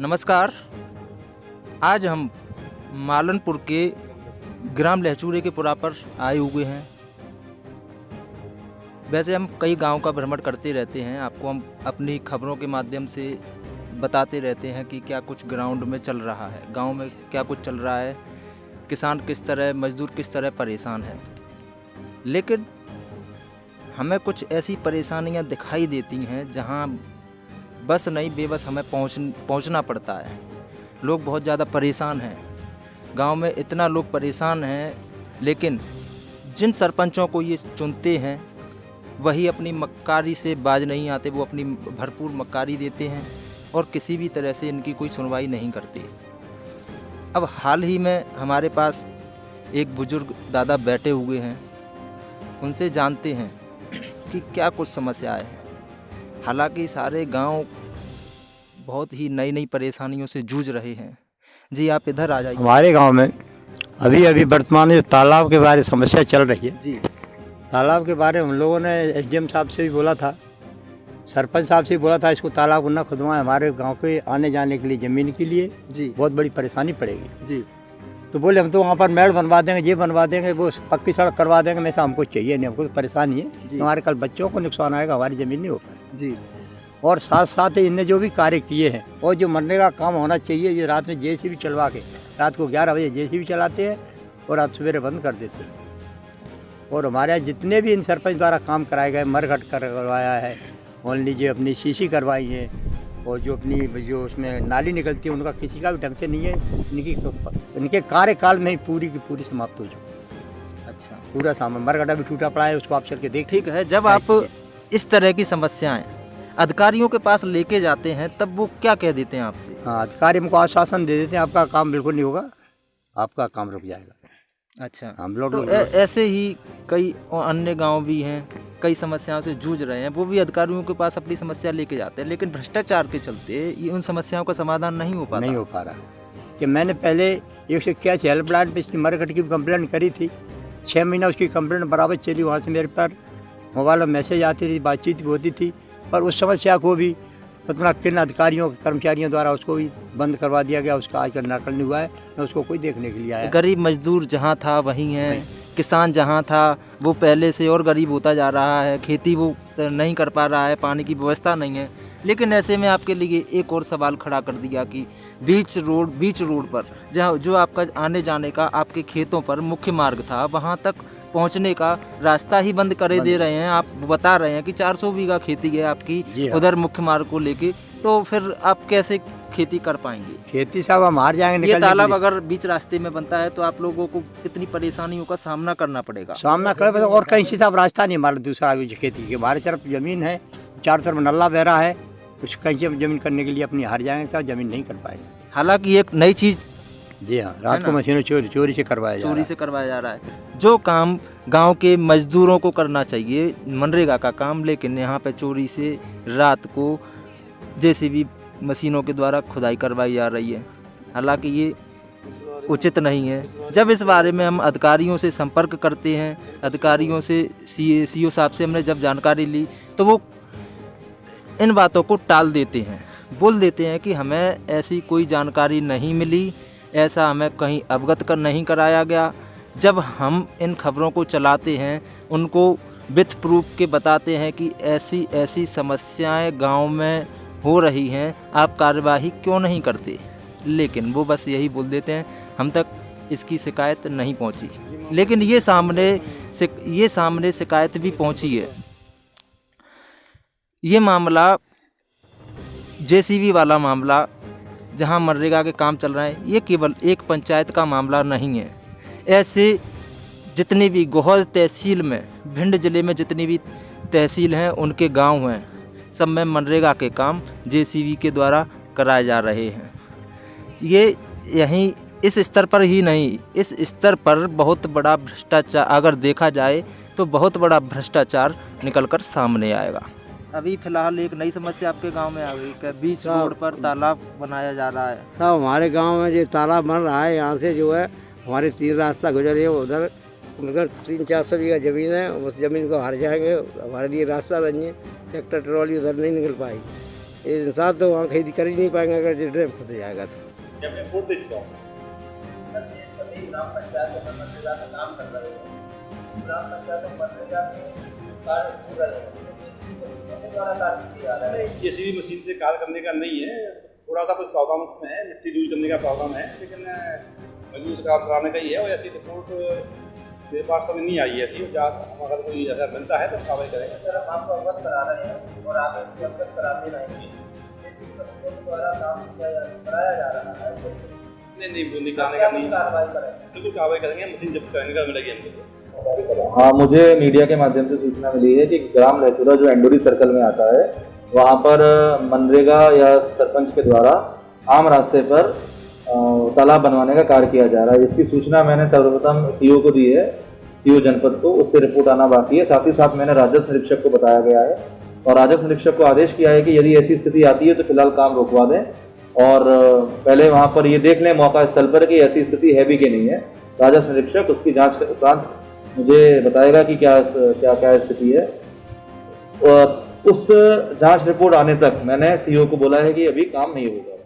नमस्कार। आज हम मालनपुर के ग्राम लहचूरे के पुरा पर आए हुए हैं। वैसे हम कई गांव का भ्रमण करते रहते हैं, आपको हम अपनी खबरों के माध्यम से बताते रहते हैं कि क्या कुछ ग्राउंड में चल रहा है, गांव में क्या कुछ चल रहा है, किसान किस तरह, मजदूर किस तरह परेशान है। लेकिन हमें कुछ ऐसी परेशानियां दिखाई देती हैं जहां बस नहीं बेबस हमें पहुंचना पड़ता है। लोग बहुत ज़्यादा परेशान हैं, गांव में इतना लोग परेशान हैं, लेकिन जिन सरपंचों को ये चुनते हैं वही अपनी मक्कारी से बाज नहीं आते। वो अपनी भरपूर मक्कारी देते हैं और किसी भी तरह से इनकी कोई सुनवाई नहीं करते। अब हाल ही में हमारे पास एक बुजुर्ग दादा बैठे हुए हैं, उनसे जानते हैं कि क्या कुछ समस्याएं हैं। हालांकि सारे गांव बहुत ही नई नई परेशानियों से जूझ रहे हैं। जी आप इधर आ जाइए। हमारे गांव में अभी वर्तमान में तालाब के बारे में समस्या चल रही है। जी तालाब के बारे में हम लोगों ने एसडीएम साहब से भी बोला था, सरपंच साहब से भी बोला था, इसको तालाब को न खुदवाएं, हमारे गांव के आने जाने के लिए ज़मीन के लिए जी बहुत बड़ी परेशानी पड़ेगी। जी तो बोले हम तो वहाँ पर मेड़ बनवा देंगे, ये बनवा देंगे, वो पक्की सड़क करवा देंगे। में से हमको चाहिए नहीं, हमको तो परेशानी है। हमारे कल बच्चों को नुकसान आएगा, हमारी ज़मीन नहीं हो पाएगी जी। और साथ साथ इनने जो भी कार्य किए हैं और जो मरने का काम होना चाहिए, ये रात में जेसीबी चलवा के रात को 11 बजे जेसीबी चलाते हैं और रात सवेरे बंद कर देते हैं। और हमारे यहाँ जितने भी इन सरपंच द्वारा काम कराए गए, मरघट करवाया है, ओनली जो अपनी सीसी करवाई है और जो अपनी जो उसमें नाली निकलती है उनका किसी का भी ढंग से नहीं है। इनके कार्यकाल में ही पूरी की पूरी समाप्त हो चुकी। अच्छा, पूरा सामान मरघटा भी टूटा पड़ा है, उसको आप चल के देख। ठीक है। जब आप इस तरह की समस्याएं अधिकारियों के पास लेके जाते हैं तब वो क्या कह देते हैं आपसे? हाँ, अधिकारी हमको आश्वासन दे देते हैं आपका काम बिल्कुल नहीं होगा, आपका काम रुक जाएगा। अच्छा, हम लोग तो ऐसे ही कई अन्य गांव भी हैं, कई समस्याओं से जूझ रहे हैं, वो भी अधिकारियों के पास अपनी समस्या लेके जाते हैं, लेकिन भ्रष्टाचार के चलते ये उन समस्याओं का समाधान नहीं हो पा रहा। कि मैंने पहले 181 हेल्पलाइन पे इसकी मरघट की कंप्लेंट करी थी। 6 महीना उसकी कंप्लेंट बराबर चली, वहाँ से मेरे पर मोबाइल में मैसेज आती रही, बातचीत भी होती थी, पर उस समस्या को भी उतना किन अधिकारियों कर्मचारियों द्वारा उसको भी बंद करवा दिया गया। उसका आज तक नकल नहीं हुआ है, न उसको कोई देखने के लिए आया। गरीब मजदूर जहाँ था वहीं है, किसान जहाँ था वो पहले से और गरीब होता जा रहा है, खेती वो नहीं कर पा रहा है, पानी की व्यवस्था नहीं है। लेकिन ऐसे में आपके लिए एक और सवाल खड़ा कर दिया कि बीच रोड पर जहाँ जो आपका आने जाने का आपके खेतों पर मुख्य मार्ग था, वहाँ तक पहुंचने का रास्ता ही बंद करे दे रहे हैं। आप बता रहे हैं कि 400 बीघा खेती है आपकी उधर मुख्य मार्ग को लेके, तो फिर आप कैसे खेती कर पाएंगे? खेती साहब हम हार जाएंगे। ये तालाब अगर बीच रास्ते में बनता है तो आप लोगों को कितनी परेशानियों का सामना करना पड़ेगा? और कहीं से साहब रास्ता नहीं, हमारा दूसरा खेती के हमारे तरफ जमीन है, चारों तरफ नल्ला बह रहा है, कुछ कहीं से जमीन करने के लिए अपनी हार जाएंगे साहब, जमीन नहीं कर पाएंगे। हालांकि एक नई चीज़, जी हाँ, रात को मशीनों चोरी से करवाया जा रहा है। जो काम गांव के मजदूरों को करना चाहिए, मनरेगा का काम, लेकिन यहाँ पे चोरी से रात को जेसीबी मशीनों के द्वारा खुदाई करवाई जा रही है। हालांकि ये उचित नहीं है। जब इस बारे में हम अधिकारियों से संपर्क करते हैं, अधिकारियों से सीओ साहब से हमने जब जानकारी ली तो वो इन बातों को टाल देते हैं, बोल देते हैं कि हमें ऐसी कोई जानकारी नहीं मिली, ऐसा हमें कहीं अवगत कर नहीं कराया गया। जब हम इन खबरों को चलाते हैं, उनको विथ प्रूफ के बताते हैं कि ऐसी ऐसी समस्याएं गांव में हो रही हैं, आप कार्यवाही क्यों नहीं करते, लेकिन वो बस यही बोल देते हैं हम तक इसकी शिकायत नहीं पहुंची। लेकिन ये सामने शिकायत भी पहुंची है। ये मामला जेसीबी वाला मामला जहां मनरेगा के काम चल रहे हैं, ये केवल एक पंचायत का मामला नहीं है। ऐसे जितनी भी गोहद तहसील में, भिंड ज़िले में जितनी भी तहसील हैं, उनके गांव हैं, सब में मनरेगा के काम जेसीबी के द्वारा कराए जा रहे हैं। ये यहीं इस स्तर पर ही नहीं, इस स्तर पर बहुत बड़ा भ्रष्टाचार अगर देखा जाए तो बहुत बड़ा भ्रष्टाचार निकलकर सामने आएगा। अभी फिलहाल एक नई समस्या आपके गांव में आ गई कि बीच रोड पर तालाब बनाया जा रहा है। साहब हमारे गांव में जो तालाब बन रहा है, यहाँ से जो है हमारे 3 रास्ता गुजर है, उधर 300-400 बीघा ज़मीन है, उस ज़मीन को हार जाएंगे, हमारे लिए रास्ता नहीं है, ट्रैक्टर ट्रॉली उधर नहीं निकल पाएगी। ये इंसान तो वहाँ खेती कर ही नहीं पाएंगे अगर ये ड्रेन फंस जाएगा तो। या फिर वोट दे चुका हूँ। सभी ग्राम पंचायतों में मनरेगा का काम कर रहे हैं। ग्राम पंचायतों में मनरेगा के कार्य पूरा द्वारा कार्य किया जा रहा है। नहीं, जेसीबी मशीन से कार्य करने का नहीं है, थोड़ा सा कुछ प्रावधान उसमें है, मिट्टी दूर करने का प्रावधान है, लेकिन मजदूर से काम कराने का ही है। और ऐसी रिपोर्ट मेरे पास तो अभी नहीं आई है ऐसी, अगर कोई ऐसा मिलता है तो कार्रवाई करेंगे। सर हम आपको अवगत करा रहे हैं और आप इसको अवगत कराते रहेंगे। जेसीबी मशीनों के द्वारा काम कराया जा रहा है। नहीं, वो निकालने का नहीं, कार्रवाई करेंगे, बिल्कुल कार्रवाई करेंगे, मशीन जब्त करेंगे, कर मिलेगी हमको। हाँ, मुझे मीडिया के माध्यम से सूचना मिली है कि ग्राम लहचुरा जो एंडोरी सर्कल में आता है, वहाँ पर मनरेगा या सरपंच के द्वारा आम रास्ते पर तालाब बनवाने का कार्य किया जा रहा है। इसकी सूचना मैंने सर्वप्रथम सीओ को दी है, सीओ जनपद को, उससे रिपोर्ट आना बाकी है। साथ ही साथ मैंने राजस्व निरीक्षक को बताया गया है और राजस्व निरीक्षक को आदेश किया है कि यदि ऐसी स्थिति आती है तो फिलहाल काम रोकवा दें और पहले वहाँ पर ये देख लें मौका स्थल पर कि ऐसी स्थिति है भी कि नहीं है। राजस्व निरीक्षक उसकी जाँच के उपरांत मुझे बताएगा कि क्या स्थिति है। और उस जांच रिपोर्ट आने तक मैंने सीईओ को बोला है कि अभी काम नहीं होगा।